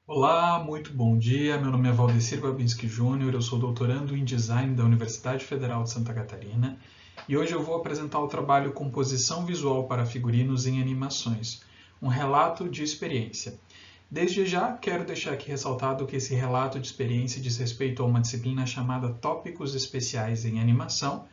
Olá, muito bom dia. Meu nome é Valdecir Babinski Júnior, eu sou doutorando em Design da Universidade Federal de Santa Catarina e hoje eu vou apresentar o trabalho Composição Visual para Figurinos em Animações, um relato de experiência. Desde já, quero deixar aqui ressaltado que esse relato de experiência diz respeito a uma disciplina chamada Tópicos Especiais em Animação,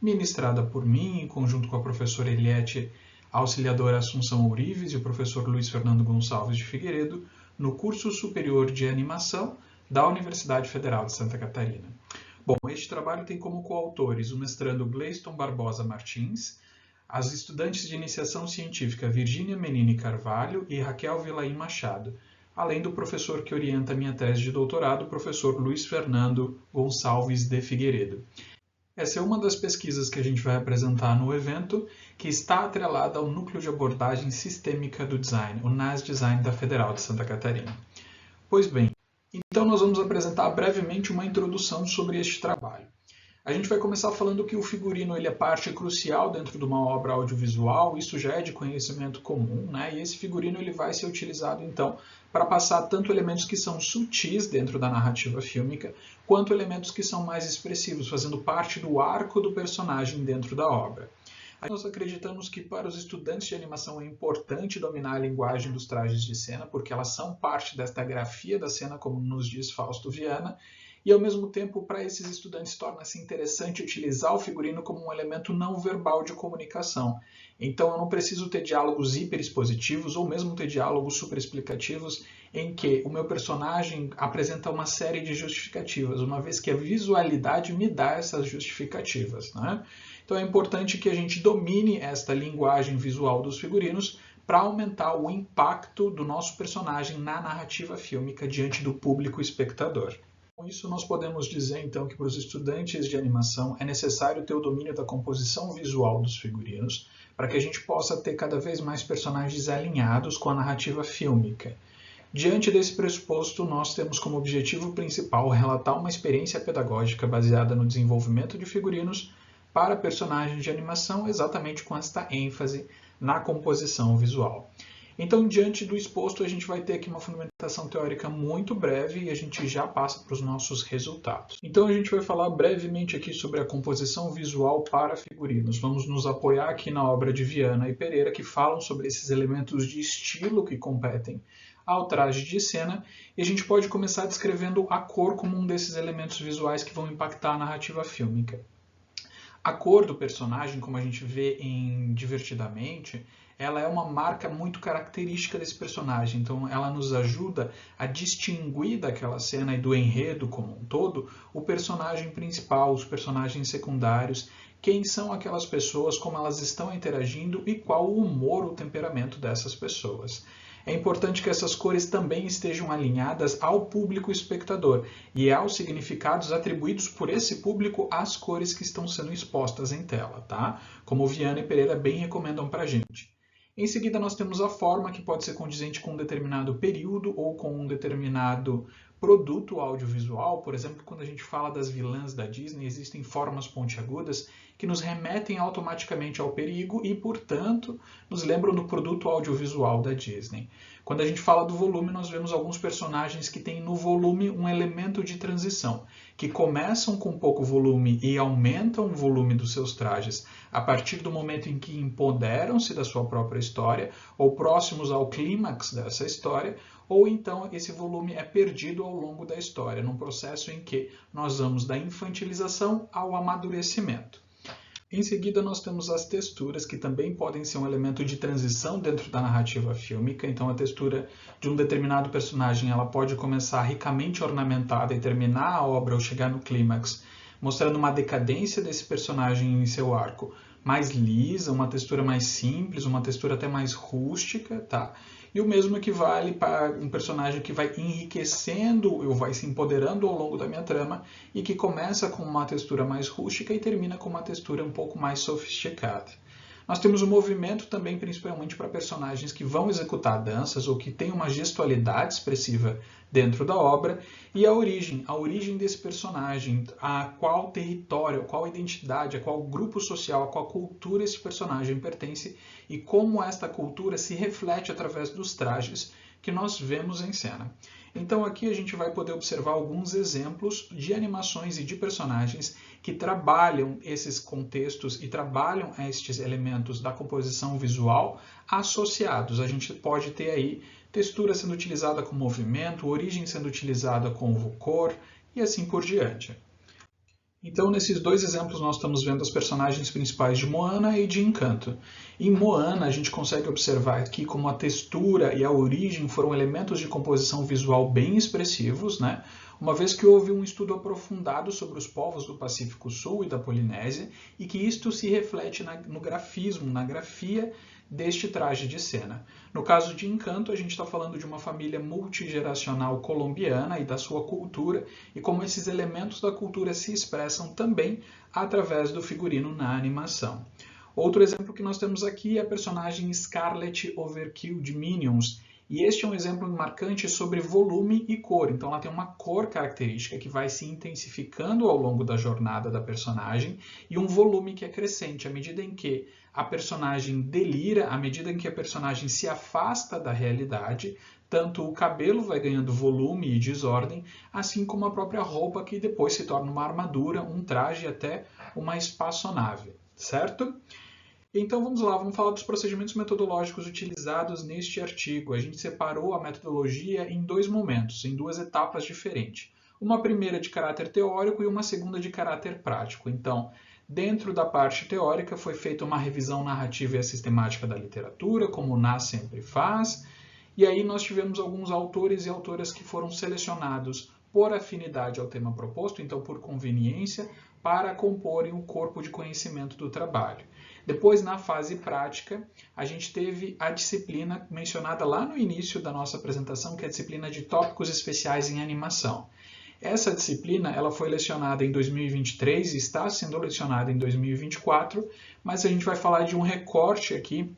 ministrada por mim em conjunto com a professora Eliette, a auxiliadora Assunção Ourives e o professor Luiz Fernando Gonçalves de Figueiredo, no curso superior de animação da Universidade Federal de Santa Catarina. Bom, este trabalho tem como coautores o mestrando Gleiston Barbosa Martins, as estudantes de iniciação científica Virgínia Menini Carvalho e Raquel Vilaim Machado, além do professor que orienta a minha tese de doutorado, o professor Luiz Fernando Gonçalves de Figueiredo. Essa é uma das pesquisas que a gente vai apresentar no evento, que está atrelada ao Núcleo de Abordagem Sistêmica do Design, o NAS Design da Federal de Santa Catarina. Pois bem, então nós vamos apresentar brevemente uma introdução sobre este trabalho. A gente vai começar falando que o figurino ele é parte crucial dentro de uma obra audiovisual, isso já é de conhecimento comum, né? E esse figurino ele vai ser utilizado então para passar tanto elementos que são sutis dentro da narrativa fílmica, quanto elementos que são mais expressivos, fazendo parte do arco do personagem dentro da obra. Nós acreditamos que para os estudantes de animação é importante dominar a linguagem dos trajes de cena, porque elas são parte desta grafia da cena, como nos diz Fausto Viana, e ao mesmo tempo para esses estudantes torna-se interessante utilizar o figurino como um elemento não verbal de comunicação. Então eu não preciso ter diálogos hiperexpositivos ou mesmo ter diálogos superexplicativos em que o meu personagem apresenta uma série de justificativas, uma vez que a visualidade me dá essas justificativas, né? Então é importante que a gente domine esta linguagem visual dos figurinos para aumentar o impacto do nosso personagem na narrativa fílmica diante do público espectador. Com isso, nós podemos dizer, então, que para os estudantes de animação é necessário ter o domínio da composição visual dos figurinos para que a gente possa ter cada vez mais personagens alinhados com a narrativa fílmica. Diante desse pressuposto, nós temos como objetivo principal relatar uma experiência pedagógica baseada no desenvolvimento de figurinos para personagens de animação, exatamente com esta ênfase na composição visual. Então, diante do exposto, a gente vai ter aqui uma fundamentação teórica muito breve e a gente já passa para os nossos resultados. Então, a gente vai falar brevemente aqui sobre a composição visual para figurinos. Vamos nos apoiar aqui na obra de Viana e Pereira, que falam sobre esses elementos de estilo que competem ao traje de cena, e a gente pode começar descrevendo a cor como um desses elementos visuais que vão impactar a narrativa fílmica. A cor do personagem, como a gente vê em Divertidamente, ela é uma marca muito característica desse personagem, então ela nos ajuda a distinguir daquela cena e do enredo como um todo o personagem principal, os personagens secundários, quem são aquelas pessoas, como elas estão interagindo e qual o humor, o temperamento dessas pessoas. É importante que essas cores também estejam alinhadas ao público espectador e aos significados atribuídos por esse público às cores que estão sendo expostas em tela, tá? Como Viana e Pereira bem recomendam para a gente. Em seguida, nós temos a forma, que pode ser condizente com um determinado período ou com um determinado produto audiovisual. Por exemplo, quando a gente fala das vilãs da Disney, existem formas pontiagudas que nos remetem automaticamente ao perigo e, portanto, nos lembram do produto audiovisual da Disney. Quando a gente fala do volume, nós vemos alguns personagens que têm no volume um elemento de transição, que começam com pouco volume e aumentam o volume dos seus trajes a partir do momento em que empoderam-se da sua própria história ou próximos ao clímax dessa história, ou então esse volume é perdido ao longo da história, num processo em que nós vamos da infantilização ao amadurecimento. Em seguida, nós temos as texturas, que também podem ser um elemento de transição dentro da narrativa fílmica. Então, a textura de um determinado personagem ela pode começar ricamente ornamentada e terminar a obra ou chegar no clímax, mostrando uma decadência desse personagem em seu arco mais lisa, uma textura mais simples, uma textura até mais rústica, tá? E o mesmo equivale para um personagem que vai enriquecendo ou vai se empoderando ao longo da minha trama e que começa com uma textura mais rústica e termina com uma textura um pouco mais sofisticada. Nós temos o movimento também, principalmente para personagens que vão executar danças ou que têm uma gestualidade expressiva dentro da obra, e a origem desse personagem, a qual território, a qual identidade, a qual grupo social, a qual cultura esse personagem pertence e como esta cultura se reflete através dos trajes que nós vemos em cena. Então aqui a gente vai poder observar alguns exemplos de animações e de personagens que trabalham esses contextos e trabalham estes elementos da composição visual associados. A gente pode ter aí textura sendo utilizada com movimento, origem sendo utilizada com cor e assim por diante. Então, nesses dois exemplos, nós estamos vendo as personagens principais de Moana e de Encanto. Em Moana, a gente consegue observar aqui como a textura e a origem foram elementos de composição visual bem expressivos, né? Uma vez que houve um estudo aprofundado sobre os povos do Pacífico Sul e da Polinésia, e que isto se reflete no grafismo, na grafia deste traje de cena. No caso de Encanto, a gente está falando de uma família multigeracional colombiana e da sua cultura, e como esses elementos da cultura se expressam também através do figurino na animação. Outro exemplo que nós temos aqui é a personagem Scarlet Overkill de Minions, e este é um exemplo marcante sobre volume e cor. Então ela tem uma cor característica que vai se intensificando ao longo da jornada da personagem e um volume que é crescente à medida em que a personagem delira, à medida em que a personagem se afasta da realidade, tanto o cabelo vai ganhando volume e desordem, assim como a própria roupa que depois se torna uma armadura, um traje e até uma espaçonave, certo? Então vamos lá, vamos falar dos procedimentos metodológicos utilizados neste artigo. A gente separou a metodologia em dois momentos, em duas etapas diferentes. Uma primeira de caráter teórico e uma segunda de caráter prático. Então, dentro da parte teórica foi feita uma revisão narrativa e sistemática da literatura, como o Ná sempre faz, e aí nós tivemos alguns autores e autoras que foram selecionados por afinidade ao tema proposto, então por conveniência, para comporem o corpo de conhecimento do trabalho. Depois, na fase prática, a gente teve a disciplina mencionada lá no início da nossa apresentação, que é a disciplina de tópicos especiais em animação. Essa disciplina ela foi lecionada em 2023 e está sendo lecionada em 2024, mas a gente vai falar de um recorte aqui,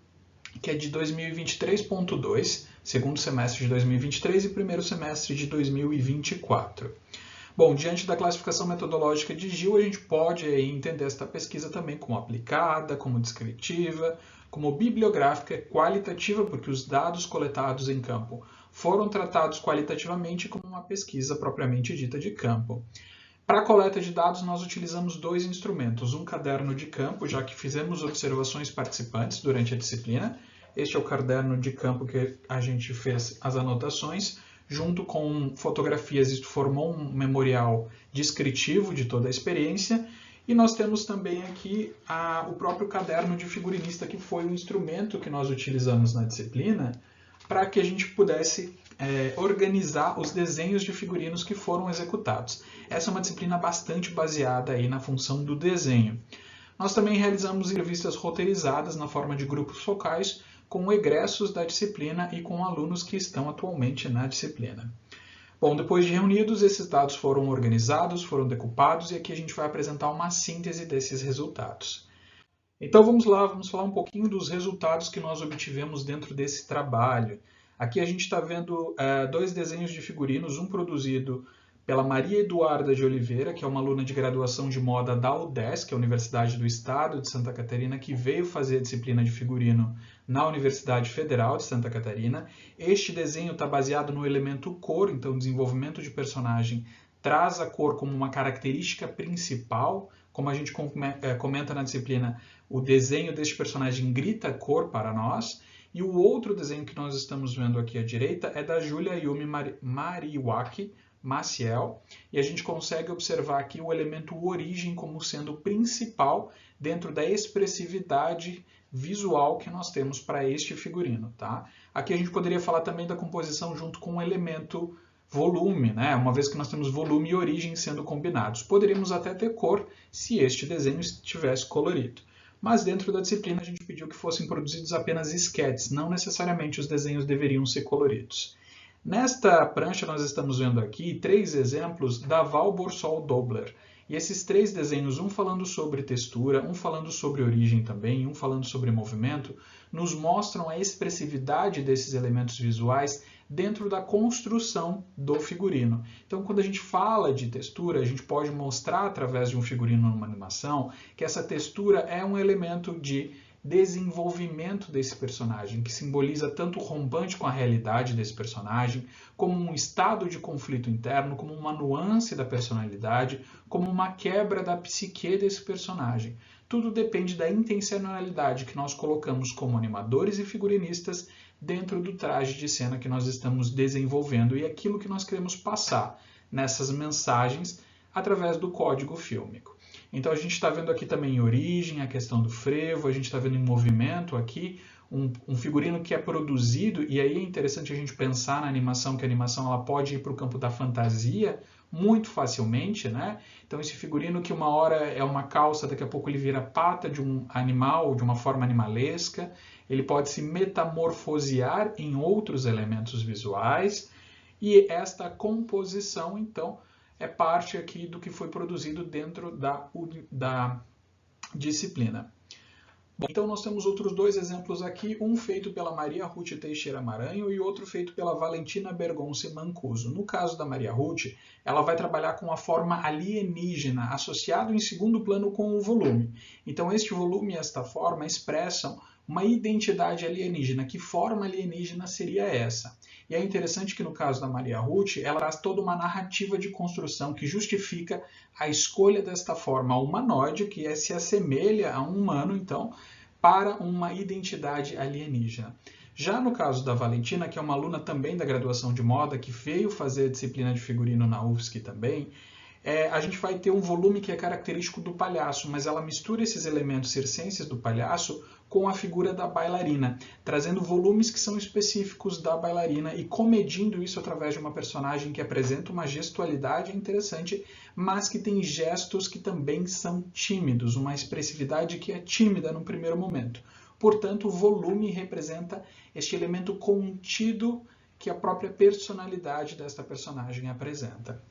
que é de 2023.2, segundo semestre de 2023 e primeiro semestre de 2024. Bom, diante da classificação metodológica de Gil, a gente pode entender esta pesquisa também como aplicada, como descritiva, como bibliográfica e qualitativa, porque os dados coletados em campo foram tratados qualitativamente como uma pesquisa propriamente dita de campo. Para a coleta de dados, nós utilizamos dois instrumentos, um caderno de campo, já que fizemos observações participantes durante a disciplina. Este é o caderno de campo que a gente fez as anotações, junto com fotografias, isto formou um memorial descritivo de toda a experiência. E nós temos também aqui o próprio caderno de figurinista, que foi o instrumento que nós utilizamos na disciplina para que a gente pudesse organizar os desenhos de figurinos que foram executados. Essa é uma disciplina bastante baseada aí na função do desenho. Nós também realizamos entrevistas roteirizadas na forma de grupos focais, com egressos da disciplina e com alunos que estão atualmente na disciplina. Bom, depois de reunidos, esses dados foram organizados, foram decupados e aqui a gente vai apresentar uma síntese desses resultados. Então vamos lá, vamos falar um pouquinho dos resultados que nós obtivemos dentro desse trabalho. Aqui a gente está vendo dois desenhos de figurinos, um produzido pela Maria Eduarda de Oliveira, que é uma aluna de graduação de moda da UDESC, que é a Universidade do Estado de Santa Catarina, que veio fazer a disciplina de figurino na Universidade Federal de Santa Catarina. Este desenho está baseado no elemento cor, então o desenvolvimento de personagem traz a cor como uma característica principal. Como a gente comenta na disciplina, o desenho deste personagem grita cor para nós. E o outro desenho que nós estamos vendo aqui à direita é da Julia Yumi Mariwaki Maciel, e a gente consegue observar aqui o elemento origem como sendo o principal dentro da expressividade visual que nós temos para este figurino, tá? Aqui a gente poderia falar também da composição junto com o elemento volume, né? Uma vez que nós temos volume e origem sendo combinados. Poderíamos até ter cor se este desenho estivesse colorido. Mas dentro da disciplina a gente pediu que fossem produzidos apenas esquetes, não necessariamente os desenhos deveriam ser coloridos. Nesta prancha nós estamos vendo aqui 3 exemplos da Val Borsol Dobler. E esses 3 desenhos, um falando sobre textura, um falando sobre origem também, um falando sobre movimento, nos mostram a expressividade desses elementos visuais dentro da construção do figurino. Então, quando a gente fala de textura, a gente pode mostrar através de um figurino numa animação que essa textura é um elemento de desenvolvimento desse personagem, que simboliza tanto o rompante com a realidade desse personagem, como um estado de conflito interno, como uma nuance da personalidade, como uma quebra da psique desse personagem. Tudo depende da intencionalidade que nós colocamos como animadores e figurinistas dentro do traje de cena que nós estamos desenvolvendo e aquilo que nós queremos passar nessas mensagens através do código fílmico. Então a gente está vendo aqui também em origem, a questão do frevo, a gente está vendo em movimento aqui, um figurino que é produzido, e aí é interessante a gente pensar na animação, que a animação ela pode ir para o campo da fantasia muito facilmente, né? Então esse figurino que uma hora é uma calça, daqui a pouco ele vira pata de um animal, de uma forma animalesca, ele pode se metamorfosear em outros elementos visuais, e esta composição, então, é parte aqui do que foi produzido dentro da disciplina. Bom, então nós temos outros dois exemplos aqui, um feito pela Maria Ruth Teixeira Maranhão e outro feito pela Valentina Bergonce Mancuso. No caso da Maria Ruth, ela vai trabalhar com a forma alienígena, associado em segundo plano com o volume. Então este volume e esta forma expressam uma identidade alienígena. Que forma alienígena seria essa? E é interessante que no caso da Maria Ruth, ela traz toda uma narrativa de construção que justifica a escolha desta forma humanoide, que se assemelha a um humano, então, para uma identidade alienígena. Já no caso da Valentina, que é uma aluna também da graduação de moda, que veio fazer a disciplina de figurino na UFSC também, a gente vai ter um volume que é característico do palhaço, mas ela mistura esses elementos circenses do palhaço com a figura da bailarina, trazendo volumes que são específicos da bailarina e comedindo isso através de uma personagem que apresenta uma gestualidade interessante, mas que tem gestos que também são tímidos, uma expressividade que é tímida no primeiro momento. Portanto, o volume representa este elemento contido que a própria personalidade desta personagem apresenta.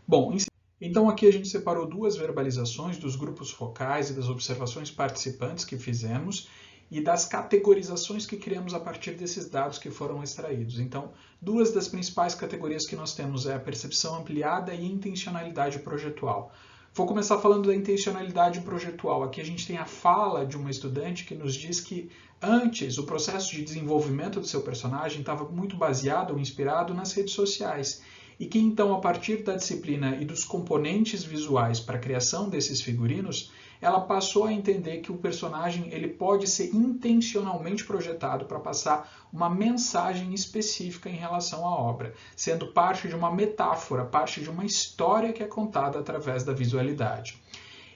Bom, então aqui a gente separou duas verbalizações dos grupos focais e das observações participantes que fizemos e das categorizações que criamos a partir desses dados que foram extraídos. Então, duas das principais categorias que nós temos é a percepção ampliada e intencionalidade projetual. Vou começar falando da intencionalidade projetual. Aqui a gente tem a fala de uma estudante que nos diz que antes o processo de desenvolvimento do seu personagem estava muito baseado ou inspirado nas redes sociais. E que então, a partir da disciplina e dos componentes visuais para a criação desses figurinos, ela passou a entender que o personagem ele pode ser intencionalmente projetado para passar uma mensagem específica em relação à obra, sendo parte de uma metáfora, parte de uma história que é contada através da visualidade.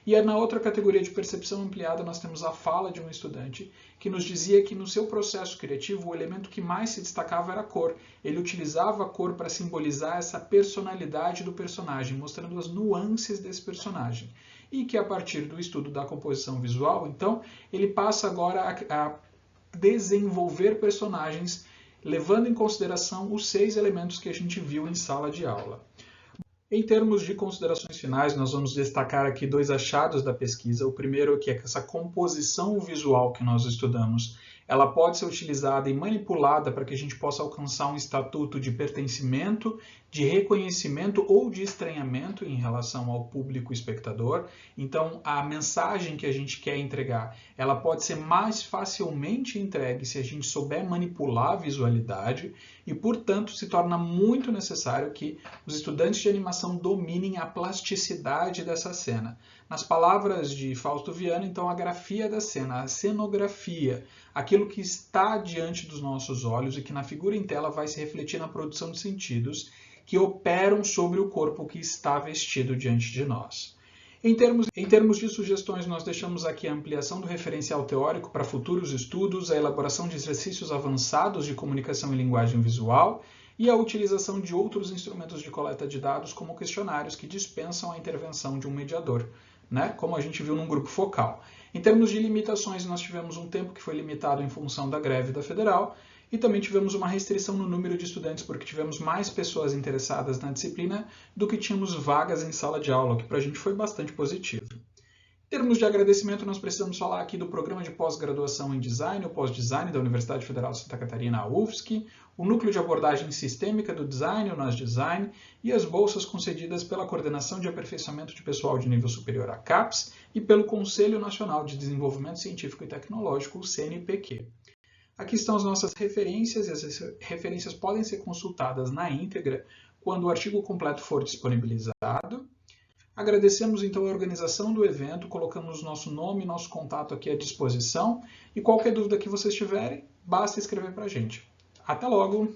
E na outra categoria de percepção ampliada, nós temos a fala de um estudante que nos dizia que no seu processo criativo o elemento que mais se destacava era a cor. Ele utilizava a cor para simbolizar essa personalidade do personagem, mostrando as nuances desse personagem. E que a partir do estudo da composição visual, então, ele passa agora a desenvolver personagens, levando em consideração os 6 elementos que a gente viu em sala de aula. Em termos de considerações finais, nós vamos destacar aqui 2 achados da pesquisa. O primeiro é que essa composição visual que nós estudamos, ela pode ser utilizada e manipulada para que a gente possa alcançar um estatuto de pertencimento, de reconhecimento ou de estranhamento em relação ao público espectador. Então, a mensagem que a gente quer entregar, ela pode ser mais facilmente entregue se a gente souber manipular a visualidade e, portanto, se torna muito necessário que os estudantes de animação dominem a plasticidade dessa cena. Nas palavras de Fausto Viana, então, a grafia da cena, a cenografia, aquilo que está diante dos nossos olhos e que na figura em tela vai se refletir na produção de sentidos que operam sobre o corpo que está vestido diante de nós. Em termos de sugestões, nós deixamos aqui a ampliação do referencial teórico para futuros estudos, a elaboração de exercícios avançados de comunicação e linguagem visual e a utilização de outros instrumentos de coleta de dados, como questionários que dispensam a intervenção de um mediador, né? Como a gente viu num grupo focal. Em termos de limitações, nós tivemos um tempo que foi limitado em função da greve da Federal e também tivemos uma restrição no número de estudantes, porque tivemos mais pessoas interessadas na disciplina do que tínhamos vagas em sala de aula, o que para a gente foi bastante positivo. termos de agradecimento, nós precisamos falar aqui do Programa de Pós-Graduação em Design, o Pós-Design da Universidade Federal de Santa Catarina, a UFSC, o Núcleo de Abordagem Sistêmica do Design, o NAS Design, e as bolsas concedidas pela Coordenação de Aperfeiçoamento de Pessoal de Nível Superior, a CAPES, e pelo Conselho Nacional de Desenvolvimento Científico e Tecnológico, o CNPq. Aqui estão as nossas referências, e essas referências podem ser consultadas na íntegra quando o artigo completo for disponibilizado. Agradecemos então a organização do evento, colocamos nosso nome e nosso contato aqui à disposição, e qualquer dúvida que vocês tiverem, basta escrever para a gente. Até logo!